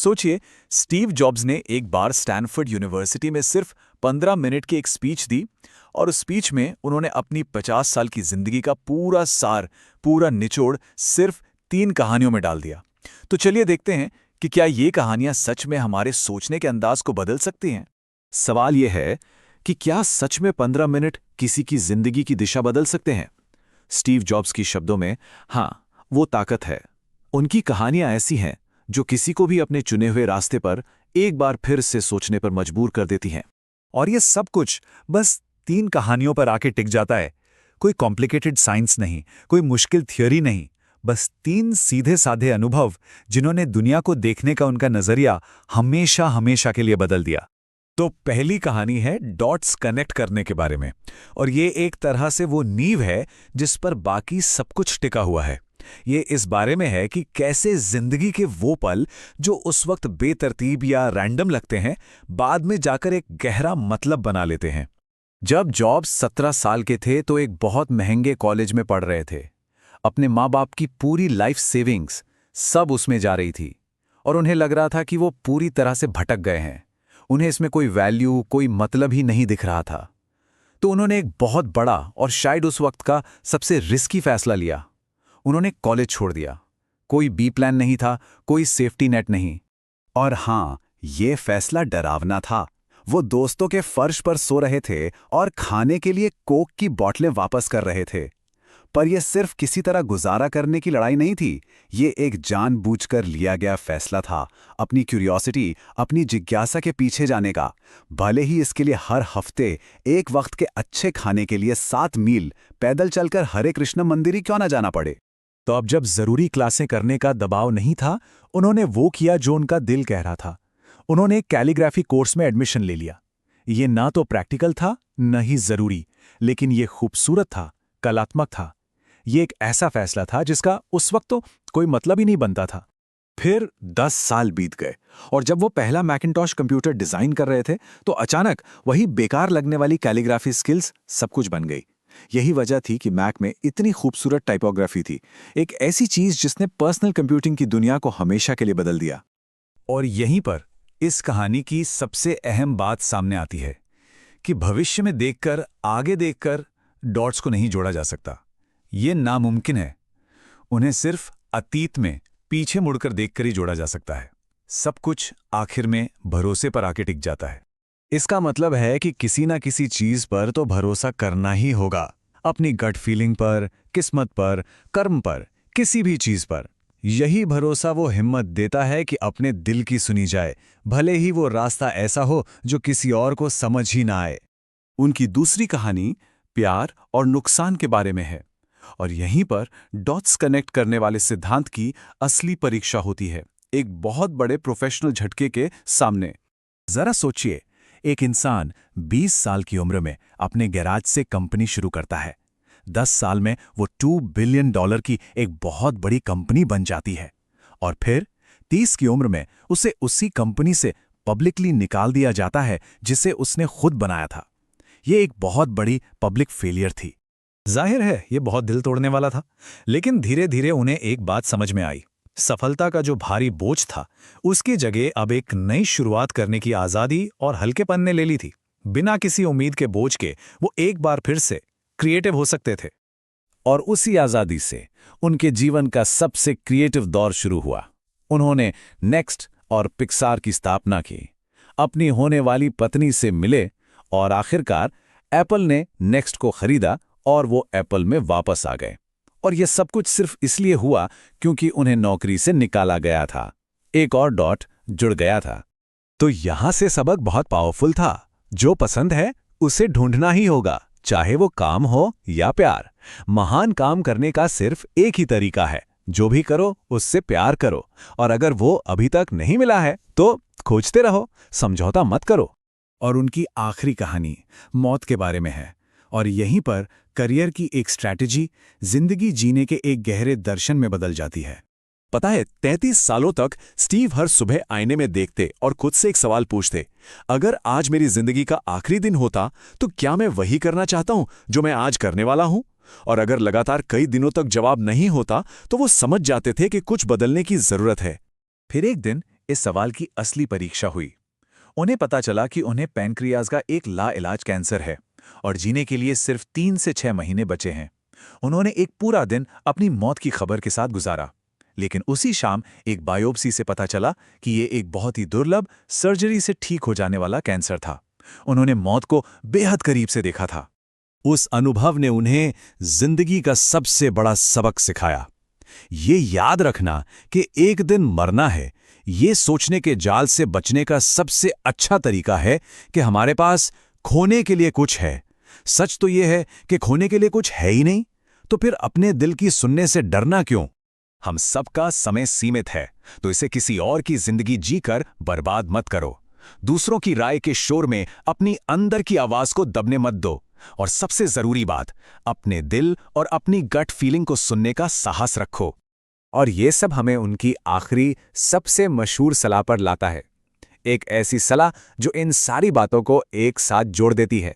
सोचिए, Steve jobs ने एक बार स्टैनफोर्ड यूनिवर्सिटी में सिर्फ 15 मिनट की एक स्पीच दी और उस स्पीच में उन्होंने अपनी 50 साल की जिंदगी का पूरा सार, पूरा निचोड़ सिर्फ 3 कहानियों में डाल दिया। तो चलिए देखते हैं कि क्या ये कहानियां सच में हमारे सोचने के अंदाज को बदल सकती हैं। सवाल यह है कि क्या सच में 15 मिनट किसी की जिंदगी की दिशा बदल सकते हैं? स्टीव जॉब्स की शब्दों में, हाँ, वो ताकत है। उनकी कहानियां ऐसी हैं जो किसी को भी अपने चुने हुए रास्ते पर एक बार फिर से सोचने पर मजबूर कर देती हैं। और ये सब कुछ बस 3 कहानियों पर आके टिक जाता है। कोई कॉम्प्लिकेटेड साइंस नहीं, कोई मुश्किल थियोरी नहीं, बस 3 सीधे साधे अनुभव जिन्होंने दुनिया को देखने का उनका नजरिया हमेशा हमेशा के लिए बदल दिया। तो पहली कहानी है डॉट्स कनेक्ट करने के बारे में, और ये एक तरह से वो नींव है जिस पर बाकी सब कुछ टिका हुआ है। ये इस बारे में है कि कैसे जिंदगी के वो पल जो उस वक्त बेतरतीब या रैंडम लगते हैं, बाद में जाकर एक गहरा मतलब बना लेते हैं। जब जॉब्स 17 साल के थे तो एक बहुत महंगे कॉलेज में पढ़ रहे थे। अपने माँ बाप की पूरी लाइफ सेविंग्स सब उसमें जा रही थी और उन्हें लग रहा था कि वो पूरी तरह से भटक गए हैं। उन्हें इसमें कोई वैल्यू, कोई मतलब ही नहीं दिख रहा था। तो उन्होंने एक बहुत बड़ा और शायद उस वक्त का सबसे रिस्की फैसला लिया। उन्होंने कॉलेज छोड़ दिया। कोई बी प्लान नहीं था, कोई सेफ्टी नेट नहीं। और हाँ, ये फैसला डरावना था। वो दोस्तों के फर्श पर सो रहे थे और खाने के लिए कोक की बोतलें वापस कर रहे थे। पर यह सिर्फ किसी तरह गुजारा करने की लड़ाई नहीं थी, ये एक जानबूझकर लिया गया फैसला था, अपनी क्यूरियोसिटी, अपनी जिज्ञासा के पीछे जाने का। भले ही इसके लिए हर हफ्ते एक वक्त के अच्छे खाने के लिए 7 मील पैदल चलकर हरे कृष्ण मंदिर ही क्यों ना जाना पड़े। तो अब जब जरूरी क्लासें करने का दबाव नहीं था, उन्होंने वो किया जो उनका दिल कह रहा था। उन्होंने कैलीग्राफी कोर्स में एडमिशन ले लिया। ये ना तो प्रैक्टिकल था, न ही जरूरी, लेकिन ये खूबसूरत था, कलात्मक था। ये एक ऐसा फैसला था जिसका उस वक्त तो कोई मतलब ही नहीं बनता था। फिर 10 साल बीत गए और जब वो पहला मैकिन्टॉश कंप्यूटर डिजाइन कर रहे थे तो अचानक वही बेकार लगने वाली कैलीग्राफी स्किल्स सब कुछ बन गई। यही वजह थी कि मैक में इतनी खूबसूरत टाइपोग्राफी थी, एक ऐसी चीज जिसने पर्सनल कंप्यूटिंग की दुनिया को हमेशा के लिए बदल दिया। और यहीं पर इस कहानी की सबसे अहम बात सामने आती है कि भविष्य में देखकर, आगे देखकर डॉट्स को नहीं जोड़ा जा सकता। ये नामुमकिन है। उन्हें सिर्फ अतीत में पीछे मुड़कर देखकर ही जोड़ा जा सकता है। सब कुछ आखिर में भरोसे पर आके टिक जाता है। इसका मतलब है कि किसी ना किसी चीज पर तो भरोसा करना ही होगा। अपनी गट फीलिंग पर, किस्मत पर, कर्म पर, किसी भी चीज पर। यही भरोसा वो हिम्मत देता है कि अपने दिल की सुनी जाए, भले ही वो रास्ता ऐसा हो जो किसी और को समझ ही ना आए। उनकी दूसरी कहानी प्यार और नुकसान के बारे में है, और यहीं पर डॉट्स कनेक्ट करने वाले सिद्धांत की असली परीक्षा होती है, एक बहुत बड़े प्रोफेशनल झटके के सामने। जरा सोचिए, एक इंसान 20 साल की उम्र में अपने गैराज से कंपनी शुरू करता है। 10 साल में वो $2 बिलियन की एक बहुत बड़ी कंपनी बन जाती है, और फिर 30 की उम्र में उसे उसी कंपनी से पब्लिकली निकाल दिया जाता है जिसे उसने खुद बनाया था। ये एक बहुत बड़ी पब्लिक फेलियर थी। जाहिर है ये बहुत दिल तोड़ने वाला था, लेकिन धीरे धीरे उन्हें एक बात समझ में आई। सफलता का जो भारी बोझ था, उसकी जगह अब एक नई शुरुआत करने की आज़ादी और हल्केपन ने ले ली थी। बिना किसी उम्मीद के बोझ के वो एक बार फिर से क्रिएटिव हो सकते थे। और उसी आज़ादी से उनके जीवन का सबसे क्रिएटिव दौर शुरू हुआ। उन्होंने नेक्स्ट और पिक्सार की स्थापना की, अपनी होने वाली पत्नी से मिले और आखिरकार एप्पल ने नेक्स्ट को खरीदा और वो एप्पल में वापस आ गए। और यह सब कुछ सिर्फ इसलिए हुआ क्योंकि उन्हें नौकरी से निकाला गया था। एक और डॉट जुड़ गया था। तो यहां से सबक बहुत पावरफुल था। जो पसंद है उसे ढूंढना ही होगा, चाहे वो काम हो या प्यार। महान काम करने का सिर्फ एक ही तरीका है, जो भी करो उससे प्यार करो, और अगर वो अभी तक नहीं मिला है तो खोजते रहो, समझौता मत करो। और उनकी आखिरी कहानी मौत के बारे में है, और यहीं पर करियर की एक स्ट्रैटेजी जिंदगी जीने के एक गहरे दर्शन में बदल जाती है। पता है, 33 सालों तक स्टीव हर सुबह आईने में देखते और खुद से एक सवाल पूछते, अगर आज मेरी जिंदगी का आखिरी दिन होता तो क्या मैं वही करना चाहता हूं जो मैं आज करने वाला हूं? और अगर लगातार कई दिनों तक जवाब नहीं होता तो वो समझ जाते थे कि कुछ बदलने की जरूरत है। फिर एक दिन इस सवाल की असली परीक्षा हुई। उन्हें पता चला कि उन्हें पैनक्रियाज का एक लाइलाज कैंसर है और जीने के लिए सिर्फ 3 से 6 महीने बचे हैं। उन्होंने एक पूरा दिन अपनी मौत की खबर के साथ गुजारा, लेकिन उसी शाम एक बायोप्सी से पता चला कि ये एक बहुत ही दुर्लभ, सर्जरी से ठीक हो जाने वाला कैंसर था। उन्होंने मौत को बेहद करीब से देखा था। उस अनुभव ने उन्हें जिंदगी का सबसे बड़ा सबक सिखाया। ये याद रखना कि एक दिन मरना है, ये सोचने के जाल से बचने का सबसे अच्छा तरीका है कि हमारे पास खोने के लिए कुछ है। सच तो ये है कि खोने के लिए कुछ है ही नहीं, तो फिर अपने दिल की सुनने से डरना क्यों? हम सबका समय सीमित है, तो इसे किसी और की जिंदगी जीकर बर्बाद मत करो। दूसरों की राय के शोर में अपनी अंदर की आवाज को दबने मत दो। और सबसे जरूरी बात, अपने दिल और अपनी गट फीलिंग को सुनने का साहस रखो। और ये सब हमें उनकी आखिरी सबसे मशहूर सलाह पर लाता है, एक ऐसी सलाह जो इन सारी बातों को एक साथ जोड़ देती है।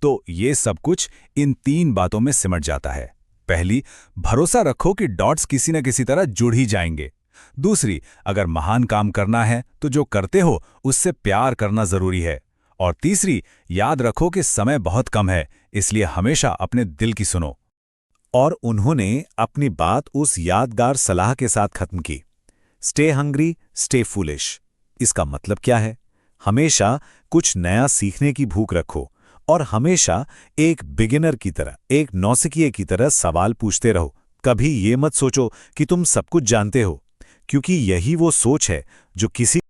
तो ये सब कुछ इन 3 बातों में सिमट जाता है। पहली, भरोसा रखो कि डॉट्स किसी न किसी तरह जुड़ ही जाएंगे। दूसरी, अगर महान काम करना है तो जो करते हो उससे प्यार करना जरूरी है। और तीसरी, याद रखो कि समय बहुत कम है, इसलिए हमेशा अपने दिल की सुनो। और उन्होंने अपनी बात उस यादगार सलाह के साथ खत्म की, स्टे हंग्री, स्टे फूलिश। इसका मतलब क्या है? हमेशा कुछ नया सीखने की भूख रखो और हमेशा एक बिगिनर की तरह, एक नौसिखिए की तरह सवाल पूछते रहो। कभी ये मत सोचो कि तुम सब कुछ जानते हो, क्योंकि यही वो सोच है जो किसी